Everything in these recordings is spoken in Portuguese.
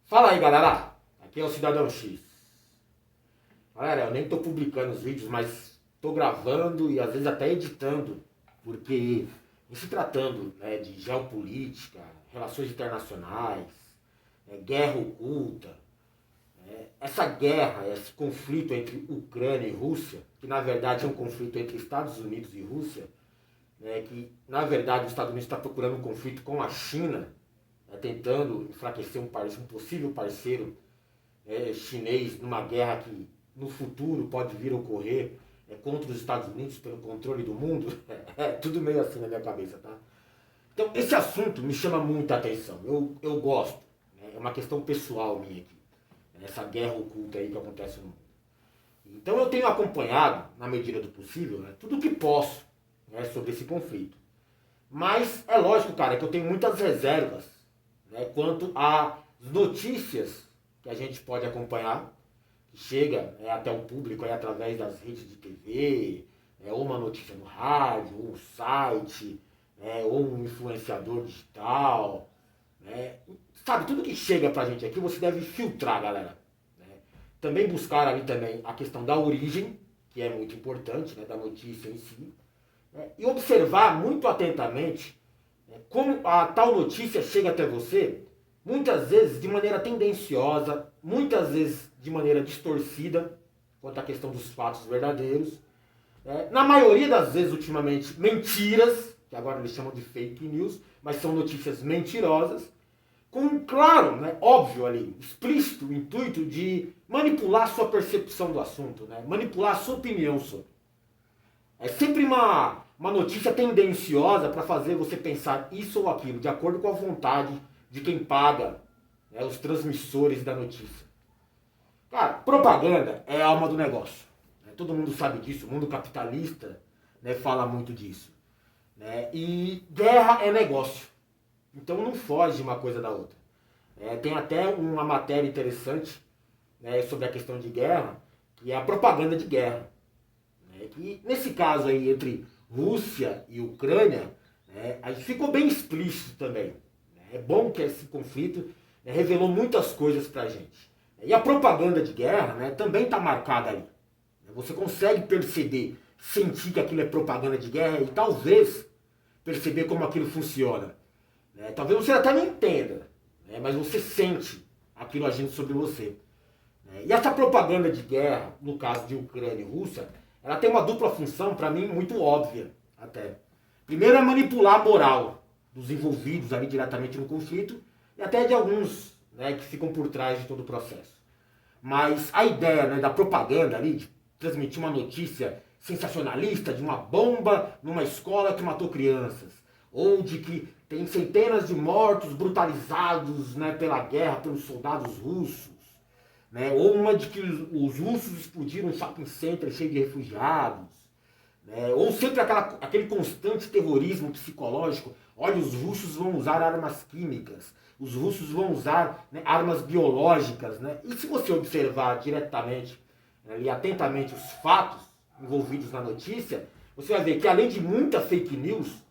Fala aí, galera. Aqui é o Cidadão X. Galera, eu nem tô publicando os vídeos, mas tô gravando e às vezes até editando, porque em se tratando, né, de geopolítica, relações internacionais, guerra oculta, essa guerra, esse conflito entre Ucrânia e Rússia, que na verdade é um conflito entre Estados Unidos e Rússia, que na verdade os Estados Unidos está procurando um conflito com a China, tentando enfraquecer um possível parceiro chinês numa guerra que no futuro pode vir a ocorrer contra os Estados Unidos pelo controle do mundo. É tudo meio assim na minha cabeça, tá? Então esse assunto me chama muita atenção, eu gosto, é uma questão pessoal minha aqui, essa guerra oculta aí que acontece no mundo. Então eu tenho acompanhado, na medida do possível, tudo o que posso sobre esse conflito. Mas é lógico, cara, que eu tenho muitas reservas quanto às notícias que a gente pode acompanhar, que chega até o público através das redes de TV, ou uma notícia no rádio, ou um site, ou um influenciador digital. Sabe, tudo que chega pra gente aqui você deve filtrar, galera. Também buscar ali também a questão da origem, que é muito importante, da notícia em si, e observar muito atentamente como a tal notícia chega até você, muitas vezes de maneira tendenciosa, muitas vezes de maneira distorcida, quanto à questão dos fatos verdadeiros. Na maioria das vezes, ultimamente, mentiras, que agora eles chamam de fake news, mas são notícias mentirosas, com um claro, óbvio ali, explícito intuito de manipular a sua percepção do assunto, manipular a sua opinião sobre. É sempre uma notícia tendenciosa para fazer você pensar isso ou aquilo, de acordo com a vontade de quem paga os transmissores da notícia. Cara, propaganda é a alma do negócio. Todo mundo sabe disso, o mundo capitalista fala muito disso. E guerra é negócio. Então não foge uma coisa da outra. Tem até uma matéria interessante sobre a questão de guerra, que é a propaganda de guerra. Que nesse caso aí entre Rússia e Ucrânia, aí ficou bem explícito também. É bom que esse conflito revelou muitas coisas pra gente. E a propaganda de guerra também está marcada ali. Você consegue perceber, sentir que aquilo é propaganda de guerra e talvez perceber como aquilo funciona. Talvez você até não entenda, mas você sente aquilo agindo sobre você. E essa propaganda de guerra, no caso de Ucrânia e Rússia, ela tem uma dupla função, para mim, muito óbvia até. Primeiro é manipular a moral dos envolvidos ali diretamente no conflito e até de alguns que ficam por trás de todo o processo. Mas a ideia da propaganda ali, de transmitir uma notícia sensacionalista de uma bomba numa escola que matou crianças, ou de que tem centenas de mortos brutalizados pela guerra pelos soldados russos, ou uma de que os russos explodiram um shopping center cheio de refugiados, ou sempre aquele constante terrorismo psicológico. Olha, os russos vão usar armas químicas, os russos vão usar armas biológicas. E se você observar diretamente e atentamente os fatos envolvidos na notícia, você vai ver que além de muita fake news,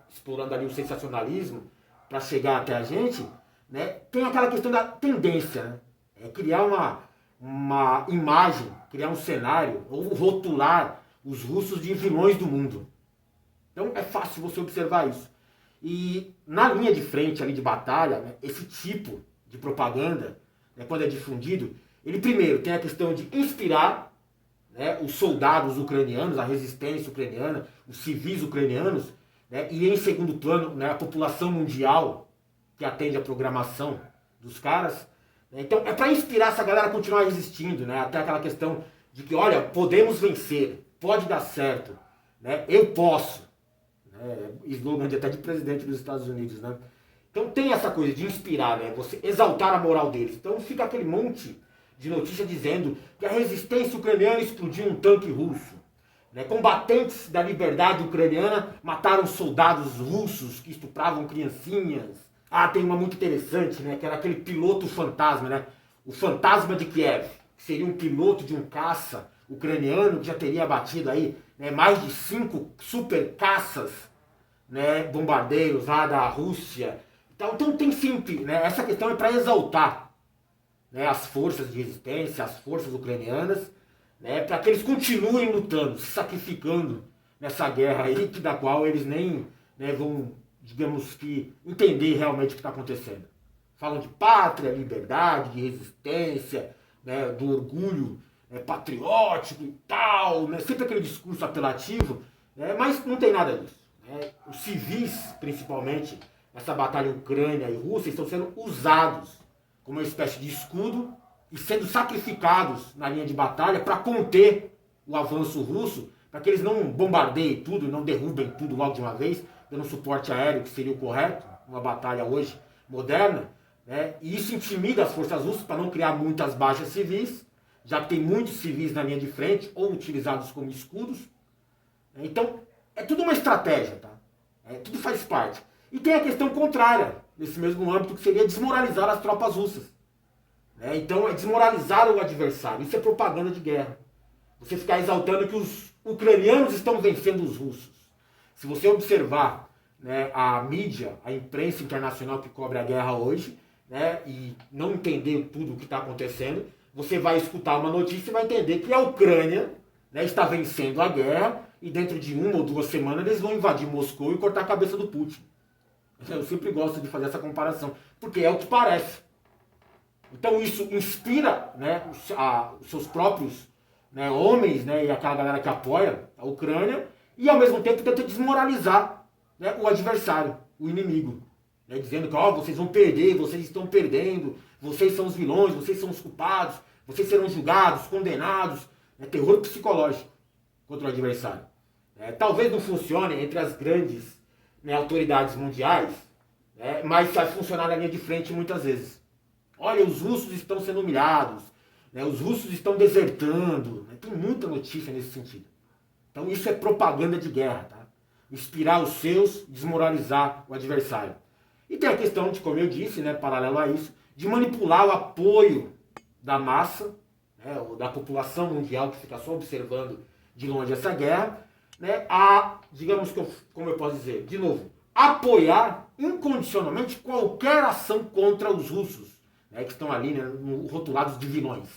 explorando ali o sensacionalismo para chegar até a gente, tem aquela questão da tendência, criar uma imagem, criar um cenário, ou rotular os russos de vilões do mundo. Então é fácil você observar isso. E na linha de frente ali de batalha, esse tipo de propaganda, quando é difundido, ele primeiro tem a questão de inspirar os soldados ucranianos, a resistência ucraniana, os civis ucranianos, e em segundo plano a população mundial que atende a programação dos caras. Então é para inspirar essa galera a continuar resistindo, até aquela questão de que, olha, podemos vencer, pode dar certo, eu posso. Slogan até de presidente dos Estados Unidos. Então tem essa coisa de inspirar, você exaltar a moral deles. Então fica aquele monte de notícia dizendo que a resistência ucraniana explodiu um tanque russo. Combatentes da liberdade ucraniana mataram soldados russos que estupravam criancinhas. Tem uma muito interessante, que era aquele piloto fantasma, o fantasma de Kiev, que seria um piloto de um caça ucraniano que já teria abatido aí mais de 5 super caças, bombardeiros lá da Rússia. Então tem sempre, essa questão é para exaltar né, as forças de resistência, as forças ucranianas, né, para que eles continuem lutando, se sacrificando nessa guerra aí, da qual eles nem, né, vão, digamos que, entender realmente o que está acontecendo. Falam de pátria, liberdade, de resistência, né, do orgulho, né, patriótico e tal, né, sempre aquele discurso apelativo, né, mas não tem nada disso. Né. Os civis, principalmente, nessa batalha Ucrânia e Rússia, estão sendo usados como uma espécie de escudo e sendo sacrificados na linha de batalha para conter o avanço russo, para que eles não bombardeiem tudo, não derrubem tudo logo de uma vez, dando suporte aéreo, que seria o correto, uma batalha hoje moderna, né? E isso intimida as forças russas para não criar muitas baixas civis, já que tem muitos civis na linha de frente, ou utilizados como escudos. Então, é tudo uma estratégia, tá? Tudo faz parte. E tem a questão contrária, nesse mesmo âmbito, que seria desmoralizar as tropas russas. Então, é desmoralizar o adversário. Isso é propaganda de guerra. Você ficar exaltando que os ucranianos estão vencendo os russos. Se você observar, né, a mídia, a imprensa internacional que cobre a guerra hoje, né, e não entender tudo o que está acontecendo, você vai escutar uma notícia e vai entender que a Ucrânia, né, está vencendo a guerra e dentro de 1 ou 2 semanas eles vão invadir Moscou e cortar a cabeça do Putin. Eu sempre gosto de fazer essa comparação, porque é o que parece. Então isso inspira, né, os seus próprios, né, homens, né, e aquela galera que apoia a Ucrânia, e ao mesmo tempo tenta desmoralizar, né, o adversário, o inimigo. Né, dizendo que vocês vão perder, vocês estão perdendo, vocês são os vilões, vocês são os culpados, vocês serão julgados, condenados. Né, terror psicológico contra o adversário. Talvez não funcione entre as grandes, né, autoridades mundiais, né, mas vai funcionar na linha de frente muitas vezes. Olha, os russos estão sendo humilhados, né, os russos estão desertando, né, tem muita notícia nesse sentido. Então isso é propaganda de guerra, tá? Inspirar os seus, desmoralizar o adversário. E tem a questão de, como eu disse, né, paralelo a isso, de manipular o apoio da massa, né, ou da população mundial que fica só observando de longe essa guerra, né, a, digamos que, como eu posso dizer, de novo, apoiar incondicionalmente qualquer ação contra os russos, né, que estão ali, né, rotulados de vilões.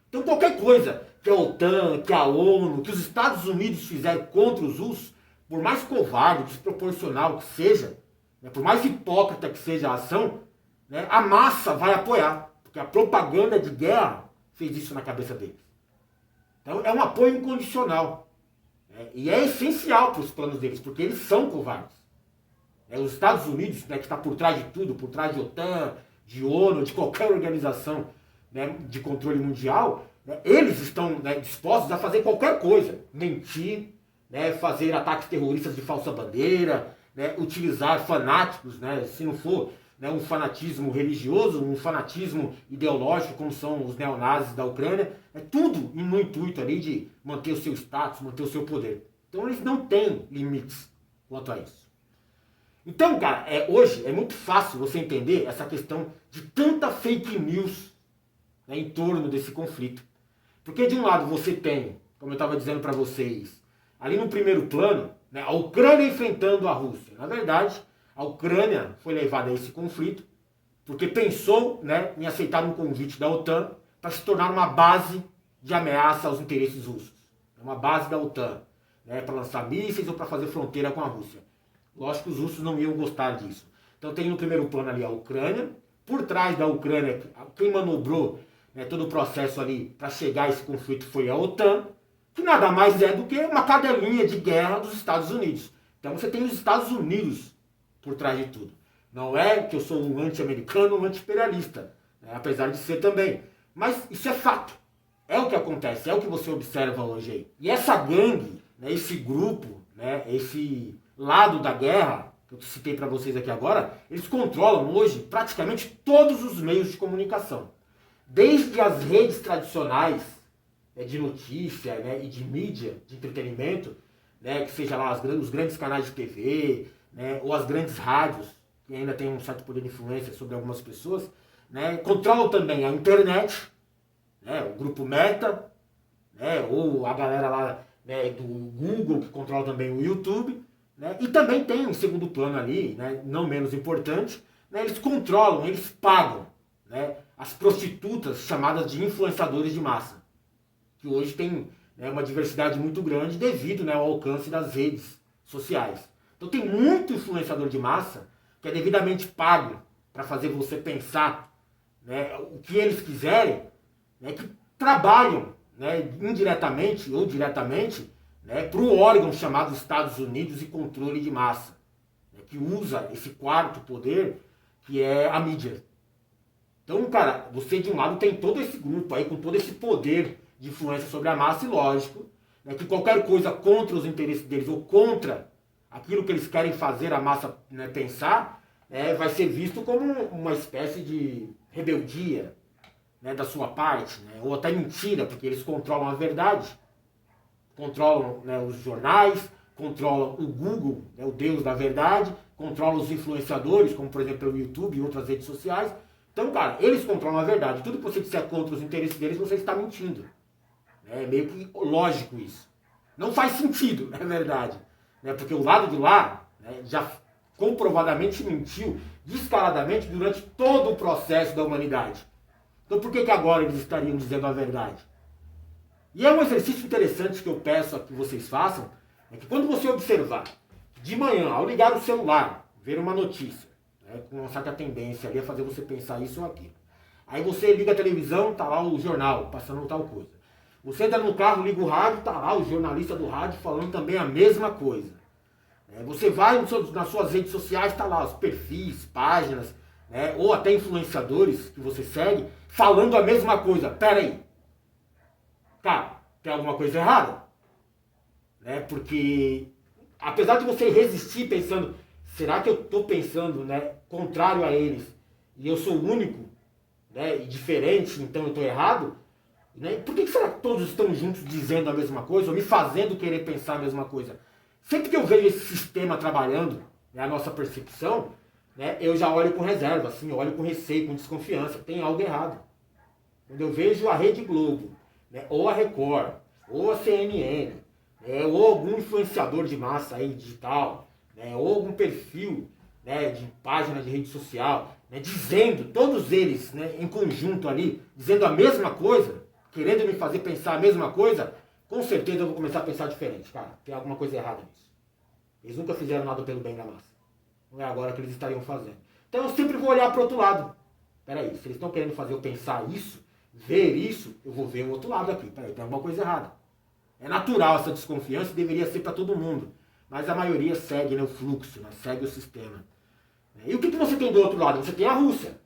Então qualquer coisa que a OTAN, que a ONU, que os Estados Unidos fizerem contra os russos, por mais covarde, desproporcional que seja, né, por mais hipócrita que seja a ação, né, a massa vai apoiar, porque a propaganda de guerra fez isso na cabeça deles. Então é um apoio incondicional. E é essencial para os planos deles, porque eles são covardes. Os Estados Unidos, né, que está por trás de tudo, por trás de OTAN, de ONU, de qualquer organização, né, de controle mundial, né, eles estão, né, dispostos a fazer qualquer coisa. Mentir, né, fazer ataques terroristas de falsa bandeira, né, utilizar fanáticos, né, se não for, né, um fanatismo religioso, um fanatismo ideológico, como são os neonazis da Ucrânia, tudo no intuito ali de manter o seu status, manter o seu poder. Então eles não têm limites quanto a isso. Então, cara, hoje é muito fácil você entender essa questão de tanta fake news, né, em torno desse conflito. Porque de um lado você tem, como eu estava dizendo para vocês, ali no primeiro plano, né, a Ucrânia enfrentando a Rússia. Na verdade, a Ucrânia foi levada a esse conflito porque pensou, né, em aceitar um convite da OTAN para se tornar uma base de ameaça aos interesses russos. Uma base da OTAN, né, para lançar mísseis ou para fazer fronteira com a Rússia. Lógico que os russos não iam gostar disso. Então tem no primeiro plano ali a Ucrânia. Por trás da Ucrânia, quem manobrou, né, todo o processo ali para chegar a esse conflito foi a OTAN, que nada mais é do que uma cadelinha de guerra dos Estados Unidos. Então você tem os Estados Unidos por trás de tudo. Não é que eu sou um anti-americano, um anti-imperialista, né, apesar de ser também. Mas isso é fato. É o que acontece, é o que você observa hoje aí. E essa gangue, né, esse grupo, né, esse lado da guerra, que eu citei para vocês aqui agora, eles controlam hoje praticamente todos os meios de comunicação. Desde as redes tradicionais, né, de notícia, né, e de mídia, de entretenimento, né, que seja lá os grandes canais de TV, né, ou as grandes rádios, que ainda tem um certo poder de influência sobre algumas pessoas, né, controlam também a internet, né, o grupo Meta, né, ou a galera lá, né, do Google, que controla também o YouTube, né, e também tem um segundo plano ali, né, não menos importante, né, eles controlam, eles pagam, né, as prostitutas chamadas de influenciadores de massa, que hoje tem, né, uma diversidade muito grande devido, né, ao alcance das redes sociais. Então tem muito influenciador de massa que é devidamente pago para fazer você pensar, né, o que eles quiserem, né, que trabalham, né, indiretamente ou diretamente, né, para o órgão chamado Estados Unidos e Controle de Massa, né, que usa esse quarto poder que é a mídia. Então, cara, você de um lado tem todo esse grupo aí com todo esse poder de influência sobre a massa e lógico, né, que qualquer coisa contra os interesses deles ou contra aquilo que eles querem fazer a massa, né, pensar, vai ser visto como uma espécie de rebeldia, né, da sua parte, né, ou até mentira, porque eles controlam a verdade, controlam, né, os jornais, controlam o Google, né, o Deus da verdade, controlam os influenciadores, como por exemplo o YouTube e outras redes sociais. Então, cara, eles controlam a verdade. Tudo que você disser contra os interesses deles, você está mentindo. É meio que lógico isso. Não faz sentido, é verdade. Né? Porque o lado de lá, né, já comprovadamente mentiu descaradamente durante todo o processo da humanidade. Então por que agora eles estariam dizendo a verdade? E é um exercício interessante que eu peço a que vocês façam, é que quando você observar, de manhã, ao ligar o celular, ver uma notícia, né, com uma certa tendência ali a fazer você pensar isso ou aquilo. Aí você liga a televisão, tá lá o jornal, passando tal coisa. Você entra no carro, liga o rádio, tá lá o jornalista do rádio falando também a mesma coisa. Você vai nas suas redes sociais, tá lá os perfis, páginas, né, ou até influenciadores que você segue, falando a mesma coisa. Pera aí. Cara, tem alguma coisa errada? Né, porque, apesar de você resistir pensando, será que eu estou pensando, né, contrário a eles, e eu sou o único, né, e diferente, então eu estou errado? Né? Por que será que todos estão juntos dizendo a mesma coisa, ou me fazendo querer pensar a mesma coisa? Sempre que eu vejo esse sistema trabalhando, né, a nossa percepção, né, eu já olho com reserva, assim, eu olho com receio, com desconfiança, tem algo errado. Quando eu vejo a Rede Globo, né, ou a Record, ou a CNN, né, ou algum influenciador de massa aí digital, né, ou algum perfil, né, de página de rede social, né, dizendo, todos eles, né, em conjunto ali, dizendo a mesma coisa, querendo me fazer pensar a mesma coisa, com certeza eu vou começar a pensar diferente, cara. Tem alguma coisa errada nisso. Eles nunca fizeram nada pelo bem da massa. Não é agora que eles estariam fazendo. Então eu sempre vou olhar para o outro lado. Peraí, se eles estão querendo fazer eu pensar isso, ver isso, eu vou ver o outro lado aqui. Peraí, tem alguma coisa errada. É natural essa desconfiança e deveria ser para todo mundo. Mas a maioria segue, né, o fluxo, né, segue o sistema. E o que você tem do outro lado? Você tem a Rússia,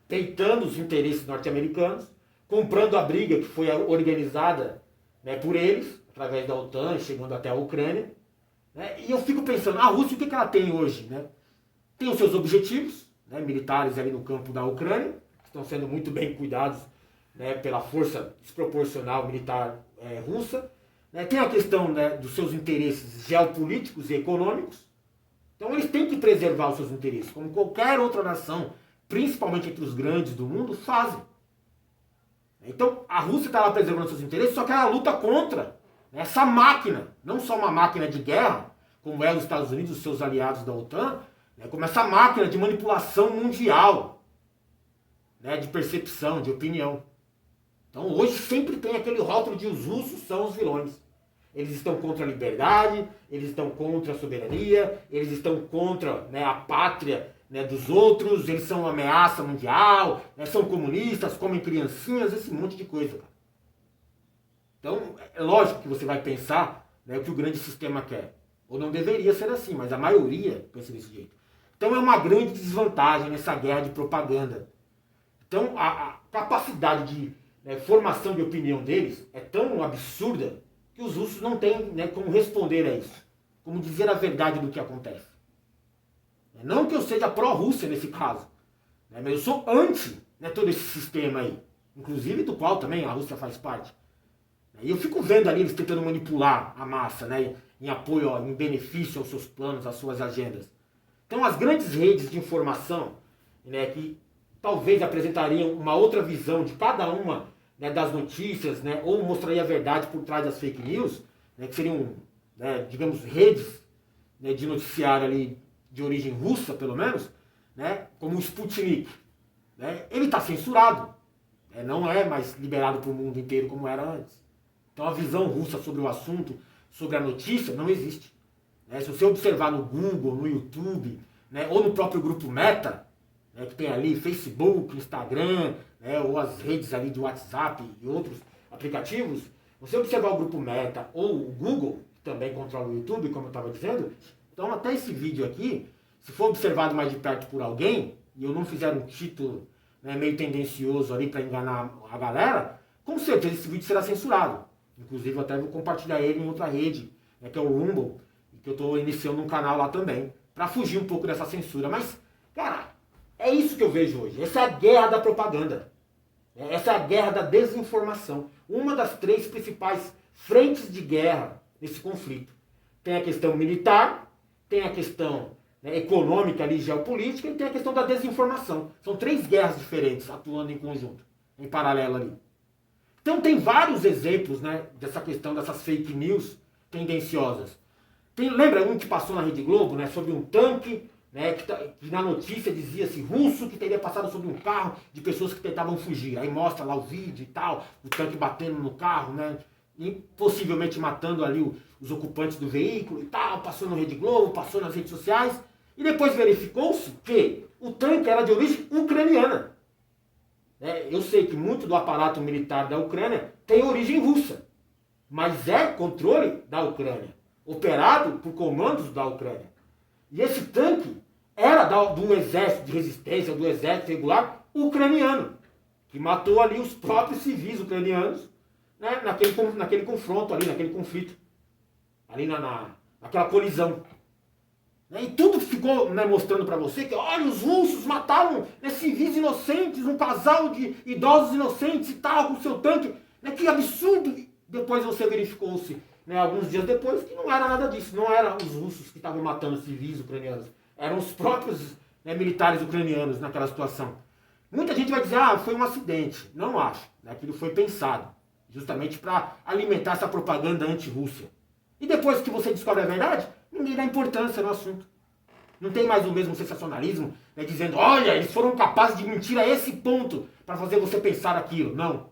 peitando os interesses norte-americanos, comprando a briga que foi organizada, né, por eles, através da OTAN, chegando até a Ucrânia. Né, e eu fico pensando, a Rússia, o que ela tem hoje? Né? Tem os seus objetivos, né, militares ali no campo da Ucrânia, que estão sendo muito bem cuidados, né, pela força desproporcional militar russa. Né? Tem a questão, né, dos seus interesses geopolíticos e econômicos. Então eles têm que preservar os seus interesses, como qualquer outra nação, principalmente entre os grandes do mundo, fazem. Então a Rússia está lá preservando seus interesses, só que ela luta contra essa máquina, não só uma máquina de guerra, como é os Estados Unidos e os seus aliados da OTAN, né, como essa máquina de manipulação mundial, né, de percepção, de opinião. Então hoje sempre tem aquele rótulo de os russos são os vilões. Eles estão contra a liberdade, eles estão contra a soberania, eles estão contra, né, a pátria, né, dos outros, eles são uma ameaça mundial, né, são comunistas, comem criancinhas, esse monte de coisa. Cara. Então é lógico que você vai pensar, né, o que o grande sistema quer. Ou não deveria ser assim, mas a maioria pensa desse jeito. Então é uma grande desvantagem nessa guerra de propaganda. Então a capacidade de, né, formação de opinião deles é tão absurda que os russos não têm, né, como responder a isso. Como dizer a verdade do que acontece. Não que eu seja pró-Rússia nesse caso. Né, mas eu sou anti, né, todo esse sistema aí. Inclusive do qual também a Rússia faz parte. E eu fico vendo ali eles tentando manipular a massa, né, em apoio, em benefício aos seus planos, às suas agendas. Então as grandes redes de informação, né, que talvez apresentariam uma outra visão de cada uma, né, das notícias, né, ou mostraria a verdade por trás das fake news, né, que seriam, né, digamos, redes, né, de noticiário ali de origem russa, pelo menos, né, como o Sputnik. Né, ele está censurado. Não é mais liberado para o mundo inteiro como era antes. Então a visão russa sobre o assunto, sobre a notícia, não existe. Se você observar no Google, no YouTube, ou no próprio grupo Meta, que tem ali Facebook, Instagram, ou as redes ali de WhatsApp e outros aplicativos, você observar o grupo Meta ou o Google, que também controla o YouTube, como eu estava dizendo, então até esse vídeo aqui, se for observado mais de perto por alguém, e eu não fizer um título meio tendencioso ali para enganar a galera, com certeza esse vídeo será censurado. Inclusive eu até vou compartilhar ele em outra rede, que é o Rumble, que eu estou iniciando um canal lá também, para fugir um pouco dessa censura. Mas, cara, é isso que eu vejo hoje. Essa é a guerra da propaganda. Essa é a guerra da desinformação. Uma das 3 principais frentes de guerra nesse conflito. Tem a questão militar, tem a questão econômica ali, geopolítica, e tem a questão da desinformação. São 3 guerras diferentes atuando em conjunto, em paralelo ali. Então tem vários exemplos dessa questão dessas fake news tendenciosas. Lembra um que passou na Rede Globo, sobre um tanque, que na notícia dizia-se russo que teria passado sobre um carro de pessoas que tentavam fugir. Aí mostra lá o vídeo e tal, o tanque batendo no carro, e possivelmente matando ali os ocupantes do veículo e tal, passou na Rede Globo, passou nas redes sociais, e depois verificou-se que o tanque era de origem ucraniana. Eu sei que muito do aparato militar da Ucrânia tem origem russa, mas é controle da Ucrânia, operado por comandos da Ucrânia. E esse tanque era do exército de resistência, do exército regular ucraniano, que matou ali os próprios civis ucranianos, naquele confronto ali, naquele conflito, ali naquela colisão. E tudo ficou mostrando para você que, olha, os russos mataram civis inocentes, um casal de idosos inocentes e tal, com seu tanque. Que absurdo! Depois você verificou-se, alguns dias depois, que não era nada disso. Não eram os russos que estavam matando civis ucranianos. Eram os próprios militares ucranianos naquela situação. Muita gente vai dizer, foi um acidente. Não acho. Aquilo foi pensado, justamente para alimentar essa propaganda anti-Rússia. E depois que você descobre a verdade, ninguém dá importância no assunto. Não tem mais o mesmo sensacionalismo, dizendo, olha, eles foram capazes de mentir a esse ponto para fazer você pensar aquilo. Não.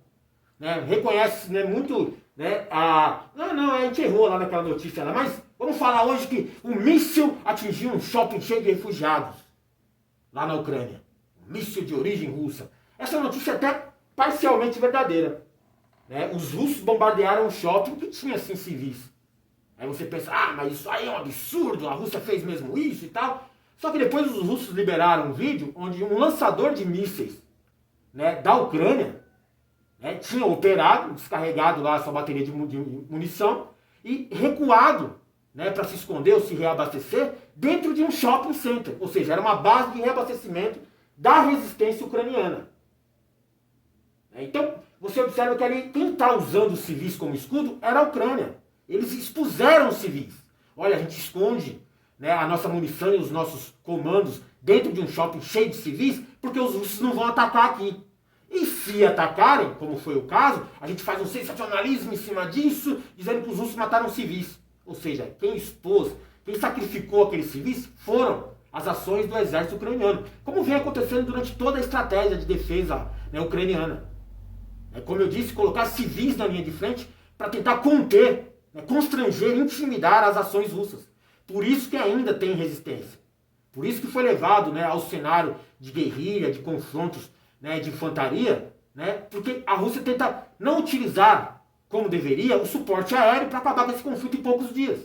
Reconhece muito, a gente errou lá naquela notícia lá, mas vamos falar hoje que um míssil atingiu um shopping cheio de refugiados lá na Ucrânia. Um míssil de origem russa. Essa notícia é até parcialmente verdadeira. Os russos bombardearam um shopping que tinha, assim, civis. Aí você pensa, mas isso aí é um absurdo, a Rússia fez mesmo isso e tal. Só que depois os russos liberaram um vídeo onde um lançador de mísseis da Ucrânia tinha operado, descarregado lá a sua bateria de munição e recuado para se esconder ou se reabastecer dentro de um shopping center. Ou seja, era uma base de reabastecimento da resistência ucraniana. Então, você observa que ali quem está usando os civis como escudo era a Ucrânia. Eles expuseram os civis. Olha, a gente esconde a nossa munição e os nossos comandos dentro de um shopping cheio de civis, porque os russos não vão atacar aqui. E se atacarem, como foi o caso, a gente faz um sensacionalismo em cima disso, dizendo que os russos mataram civis. Ou seja, quem expôs, quem sacrificou aqueles civis foram as ações do exército ucraniano. Como vem acontecendo durante toda a estratégia de defesa ucraniana. Como eu disse, colocar civis na linha de frente para tentar conter, constranger, intimidar as ações russas. Por isso que ainda tem resistência. Por isso que foi levado ao cenário de guerrilha, de confrontos de infantaria, porque a Rússia tenta não utilizar, como deveria, o suporte aéreo para acabar com esse conflito em poucos dias.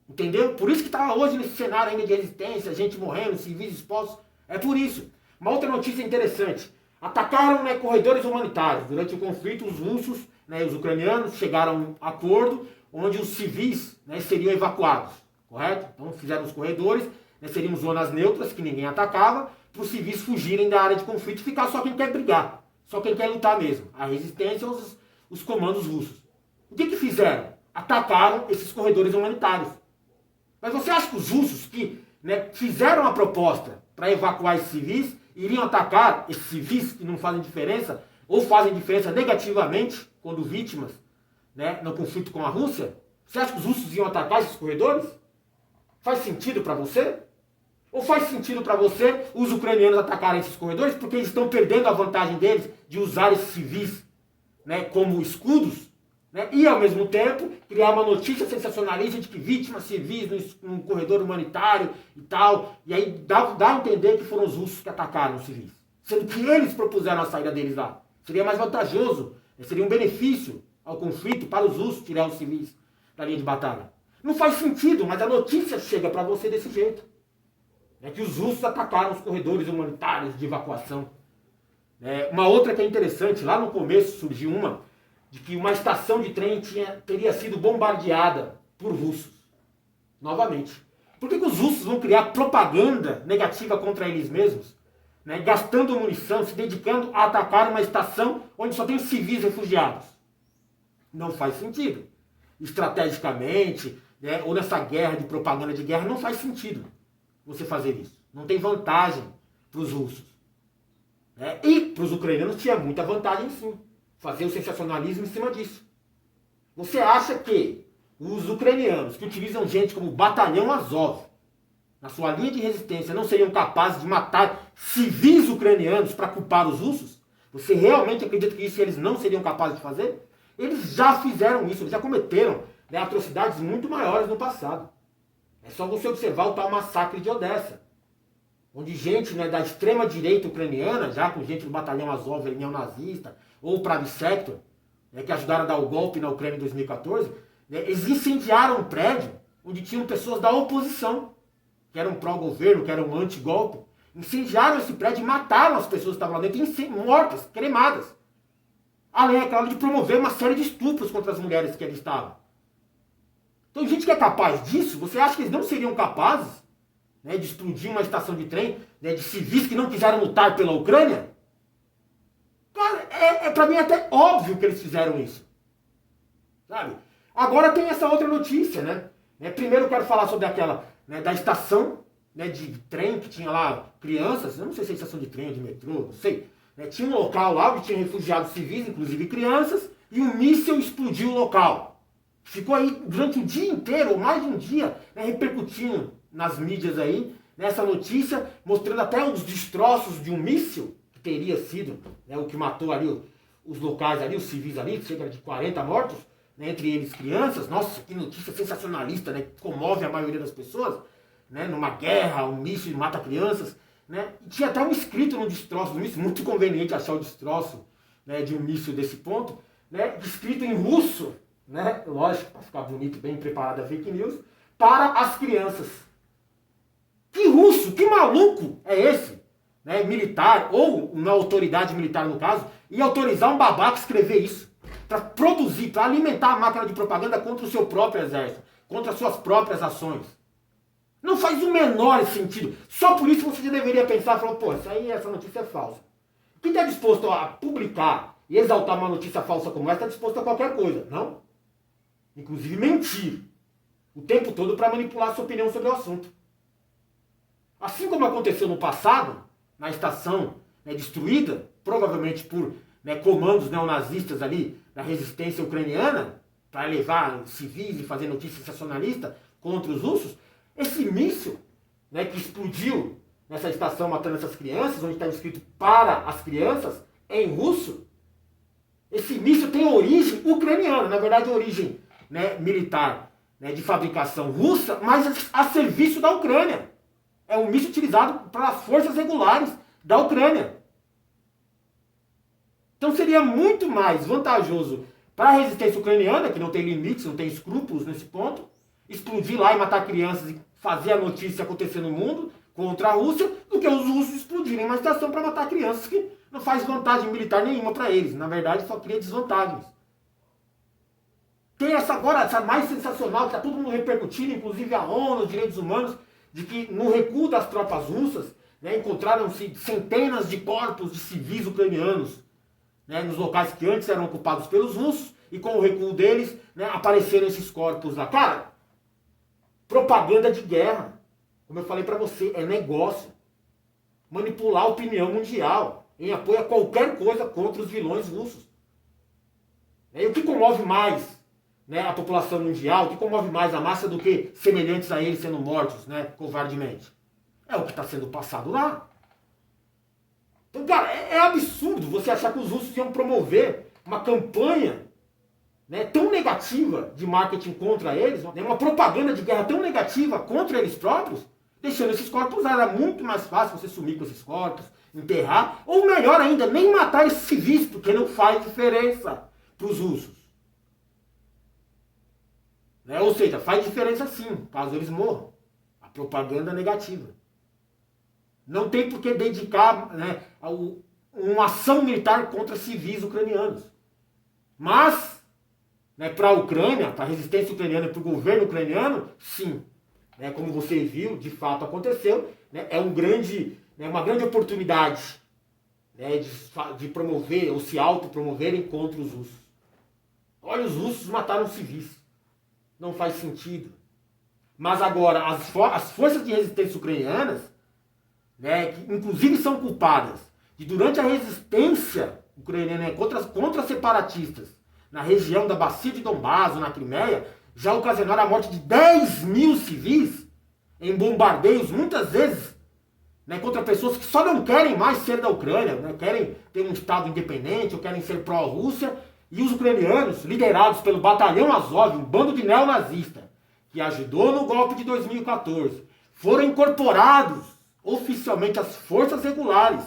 Entendeu? Por isso que está hoje nesse cenário ainda de resistência, gente morrendo, civis expostos. É por isso. Uma outra notícia interessante. Atacaram corredores humanitários. Durante o conflito, os russos, os ucranianos, chegaram a um acordo onde os civis seriam evacuados. Correto? Então fizeram os corredores, seriam zonas neutras que ninguém atacava, para os civis fugirem da área de conflito e ficar só quem quer brigar. Só quem quer lutar mesmo. A resistência aos os comandos russos. O que fizeram? Atacaram esses corredores humanitários. Mas você acha que os russos que fizeram a proposta para evacuar esses civis iriam atacar esses civis que não fazem diferença, ou fazem diferença negativamente quando vítimas no conflito com a Rússia? Você acha que os russos iam atacar esses corredores? Faz sentido para você? Ou faz sentido para você os ucranianos atacarem esses corredores porque eles estão perdendo a vantagem deles de usar esses civis, né, como escudos, né, e ao mesmo tempo criar uma notícia sensacionalista de que vítimas civis num corredor humanitário e tal, e aí dá a entender que foram os russos que atacaram os civis, sendo que eles propuseram a saída deles lá. Seria mais vantajoso, seria um benefício ao conflito para os russos tirar os civis da linha de batalha. Não faz sentido, mas a notícia chega para você desse jeito. É que os russos atacaram os corredores humanitários de evacuação. Uma outra que é interessante, lá no começo surgiu uma, de que uma estação de trem teria sido bombardeada por russos. Novamente. Por que os russos vão criar propaganda negativa contra eles mesmos? Né, gastando munição, se dedicando a atacar uma estação onde só tem civis refugiados? Não faz sentido. Estrategicamente, né, ou nessa guerra de propaganda de guerra, não faz sentido você fazer isso. Não tem vantagem para os russos. Né? E para os ucranianos tinha muita vantagem sim. Fazer o sensacionalismo em cima disso. Você acha que os ucranianos que utilizam gente como o Batalhão Azov na sua linha de resistência não seriam capazes de matar civis ucranianos para culpar os russos? Você realmente acredita que isso eles não seriam capazes de fazer? Eles já fizeram isso, eles já cometeram, né, atrocidades muito maiores no passado. É só você observar o tal massacre de Odessa, onde gente, né, da extrema-direita ucraniana, já com gente do Batalhão Azov neonazista, ou o Pravi Sector, né, que ajudaram a dar o golpe na Ucrânia em 2014, né, eles incendiaram um prédio onde tinham pessoas da oposição, que eram pró-governo, que eram anti-golpe. Incendiaram esse prédio e mataram as pessoas que estavam lá dentro, mortas, cremadas. Além, é claro, de promover uma série de estupros contra as mulheres que ali estavam. Então, gente que é capaz disso, você acha que eles não seriam capazes, né, de explodir uma estação de trem, né, de civis que não quiseram lutar pela Ucrânia? Cara, pra mim até óbvio que eles fizeram isso. Sabe? Agora tem essa outra notícia, né? Primeiro eu quero falar sobre aquela, né, da estação, né, de trem que tinha lá crianças, eu não sei se é estação de trem ou de metrô, não sei. Né, tinha um local lá onde tinha refugiados civis, inclusive crianças, e um míssil explodiu o local. Ficou aí durante o dia inteiro, ou mais de um dia, né, repercutindo nas mídias aí, nessa notícia, mostrando até os destroços de um míssil, que teria sido, né, o que matou ali os locais ali, os civis ali, cerca de 40 mortos, né, entre eles crianças. Nossa, que notícia sensacionalista, né, que comove a maioria das pessoas, né, numa guerra, um míssil mata crianças, né, e tinha até um escrito no destroço do míssil, muito conveniente achar o destroço, né, de um míssil desse ponto, né, escrito em russo, né, lógico, para ficar bonito, bem preparada a fake news, para as crianças. Que russo, que maluco é esse? Né, militar, ou uma autoridade militar no caso, e autorizar um babaca escrever isso, para produzir, para alimentar a máquina de propaganda contra o seu próprio exército, contra as suas próprias ações. Não faz o menor sentido. Só por isso você já deveria pensar, falando, pô, essa notícia é falsa. Quem está disposto a publicar e exaltar uma notícia falsa como essa, está disposto a qualquer coisa, não? Inclusive mentir o tempo todo para manipular a sua opinião sobre o assunto. Assim como aconteceu no passado, na estação, né, destruída, provavelmente por, né, comandos neonazistas ali da resistência ucraniana, para levar civis e fazer notícia sensacionalista contra os russos, esse míssil, né, que explodiu nessa estação matando essas crianças, onde está escrito para as crianças, em russo, esse míssil tem origem ucraniana, na verdade origem, né, militar, né, de fabricação russa, mas a serviço da Ucrânia. É um míssil utilizado pelas forças regulares da Ucrânia. Então seria muito mais vantajoso para a resistência ucraniana, que não tem limites, não tem escrúpulos nesse ponto, explodir lá e matar crianças e fazer a notícia acontecer no mundo contra a Rússia, do que os russos explodirem uma estação para matar crianças, que não faz vantagem militar nenhuma para eles. Na verdade, só cria desvantagens. Tem essa mais sensacional, que está todo mundo repercutindo, inclusive a ONU, os direitos humanos, de que no recuo das tropas russas, né, encontraram-se centenas de corpos de civis ucranianos, né, nos locais que antes eram ocupados pelos russos, e com o recuo deles, né, apareceram esses corpos lá. Cara, propaganda de guerra, como eu falei para você, é negócio. Manipular a opinião mundial em apoio a qualquer coisa contra os vilões russos. E o que comove mais, né, a população mundial, o que comove mais a massa do que semelhantes a eles sendo mortos, né, covardemente? É o que está sendo passado lá. Então, cara, é absurdo você achar que os russos iam promover uma campanha, né, tão negativa de marketing contra eles, né, uma propaganda de guerra tão negativa contra eles próprios, deixando esses corpos lá. Era muito mais fácil você sumir com esses corpos, enterrar, ou melhor ainda, nem matar esses civis, porque não faz diferença para os russos. Né? Ou seja, faz diferença sim, caso eles morram. A propaganda negativa. Não tem por que dedicar, né, uma ação militar contra civis ucranianos. Mas, né, para a Ucrânia, para a resistência ucraniana e para o governo ucraniano, sim. Né, como você viu, de fato aconteceu. Né, é uma grande oportunidade, né, de promover ou se autopromoverem contra os russos. Olha, os russos mataram civis. Não faz sentido. Mas agora, as forças de resistência ucranianas, né, que inclusive são culpadas de, durante a resistência ucraniana contra separatistas na região da Bacia de Donbás ou na Crimeia, já ocasionaram a morte de 10 mil civis em bombardeios, muitas vezes, né, contra pessoas que só não querem mais ser da Ucrânia, né, querem ter um Estado independente ou querem ser pró-Rússia, e os ucranianos, liderados pelo Batalhão Azov, um bando de neonazista, que ajudou no golpe de 2014, foram incorporados oficialmente às forças regulares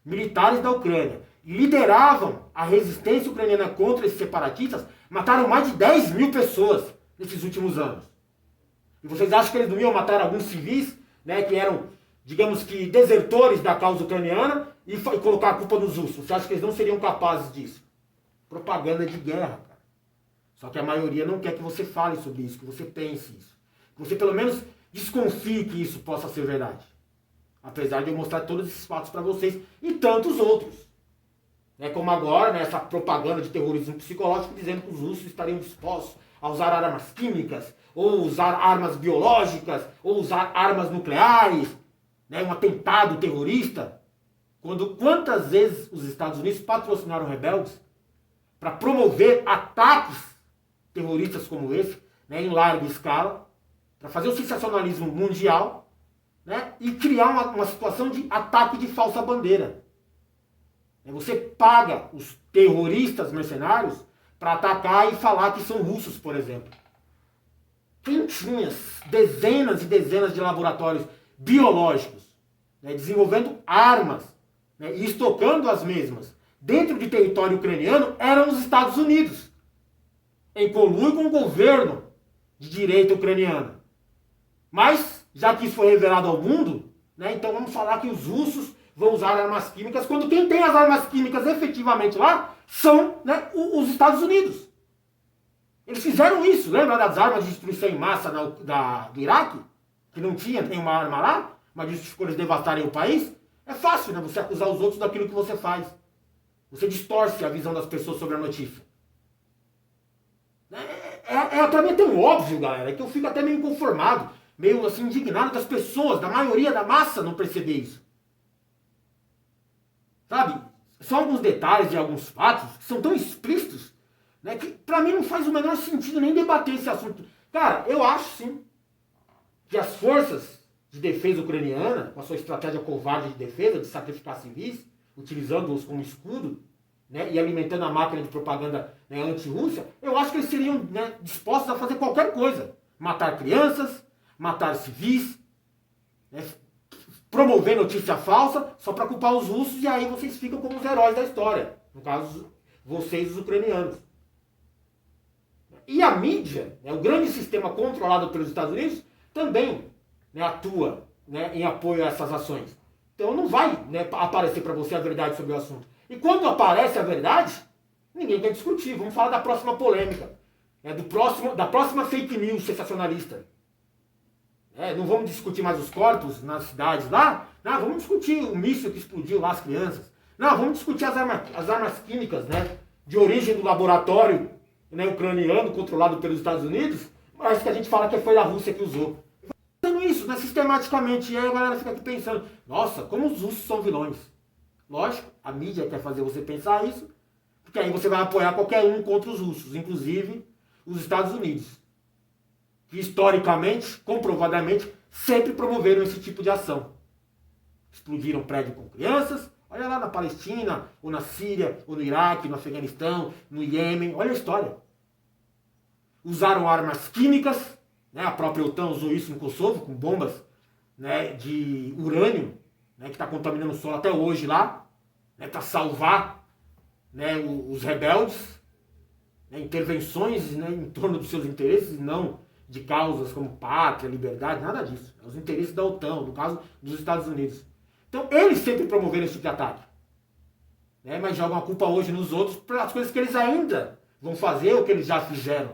militares da Ucrânia e lideravam a resistência ucraniana contra esses separatistas, mataram mais de 10 mil pessoas nesses últimos anos. E vocês acham que eles não iam matar alguns civis, né, que eram, digamos que, desertores da causa ucraniana e colocar a culpa nos russos? Você acha que eles não seriam capazes disso? Propaganda de guerra, cara. Só que a maioria não quer que você fale sobre isso, que você pense isso. Que você pelo menos desconfie que isso possa ser verdade. Apesar de eu mostrar todos esses fatos para vocês e tantos outros. É como agora, né, essa propaganda de terrorismo psicológico dizendo que os russos estariam dispostos a usar armas químicas, ou usar armas biológicas, ou usar armas nucleares, né, um atentado terrorista. Quantas vezes os Estados Unidos patrocinaram rebeldes para promover ataques terroristas como esse, né, em larga escala, para fazer o sensacionalismo mundial, né, e criar uma situação de ataque de falsa bandeira. Você paga os terroristas mercenários para atacar e falar que são russos, por exemplo. Quem tinha dezenas e dezenas de laboratórios biológicos, né, desenvolvendo armas, né, e estocando as mesmas dentro de território ucraniano eram os Estados Unidos, em conluio com o governo de direita ucraniana. Mas, já que isso foi revelado ao mundo, né, então vamos falar que os russos vão usar armas químicas, quando quem tem as armas químicas efetivamente lá são, né, os Estados Unidos. Eles fizeram isso, lembra das armas de destruição em massa do Iraque? Que não tinha nenhuma arma lá, mas justificou eles devastarem o país? É fácil, né, você acusar os outros daquilo que você faz. Você distorce a visão das pessoas sobre a notícia. Pra mim é tão óbvio, galera, que eu fico até meio inconformado, meio assim indignado das pessoas, da maioria da massa não perceber isso. Sabe? Só alguns detalhes de alguns fatos que são tão explícitos, né, que pra mim não faz o menor sentido nem debater esse assunto. Cara, eu acho sim que as forças de defesa ucraniana, com a sua estratégia covarde de defesa, de sacrificar civis, utilizando-os como escudo, né, e alimentando a máquina de propaganda, né, anti-Rússia, eu acho que eles seriam, né, dispostos a fazer qualquer coisa. Matar crianças, matar civis, né, promover notícia falsa só para culpar os russos, e aí vocês ficam como os heróis da história. No caso, vocês, os ucranianos. E a mídia, né, o grande sistema controlado pelos Estados Unidos, também, né, atua, né, em apoio a essas ações. Então não vai, né, aparecer para você a verdade sobre o assunto. E quando aparece a verdade, ninguém quer discutir. Vamos falar da próxima polêmica, né, da próxima fake news sensacionalista. Não vamos discutir mais os corpos nas cidades lá. Não, vamos discutir o míssil que explodiu lá as crianças. Não, vamos discutir as armas químicas, né, de origem do laboratório, né, ucraniano controlado pelos Estados Unidos, mas que a gente fala que foi a Rússia que usou. Fazendo isso, né, sistematicamente, e aí a galera fica aqui pensando, nossa, como os russos são vilões. Lógico, a mídia quer fazer você pensar isso, porque aí você vai apoiar qualquer um contra os russos, inclusive os Estados Unidos, que historicamente, comprovadamente, sempre promoveram esse tipo de ação. Explodiram prédio com crianças, olha lá na Palestina, ou na Síria, ou no Iraque, no Afeganistão, no Iêmen, olha a história. Usaram armas químicas, né? A própria OTAN usou isso no Kosovo, com bombas, né, de urânio, né, que está contaminando o solo até hoje lá, né, para salvar, né, os rebeldes, né, intervenções, né, em torno dos seus interesses, não de causas como pátria, liberdade, nada disso. É os interesses da OTAN, no caso dos Estados Unidos. Então eles sempre promoveram esse tipo de ataque, né, mas jogam a culpa hoje nos outros pelas coisas que eles ainda vão fazer ou que eles já fizeram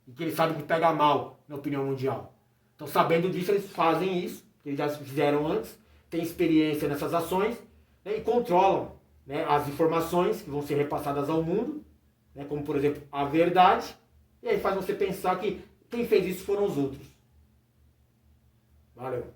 e que eles sabem que pega mal na opinião mundial. Então, sabendo disso, eles fazem isso, que eles já fizeram antes, têm experiência nessas ações, né, e controlam, né, as informações que vão ser repassadas ao mundo, né, como, por exemplo, a verdade, e aí faz você pensar que quem fez isso foram os outros. Valeu.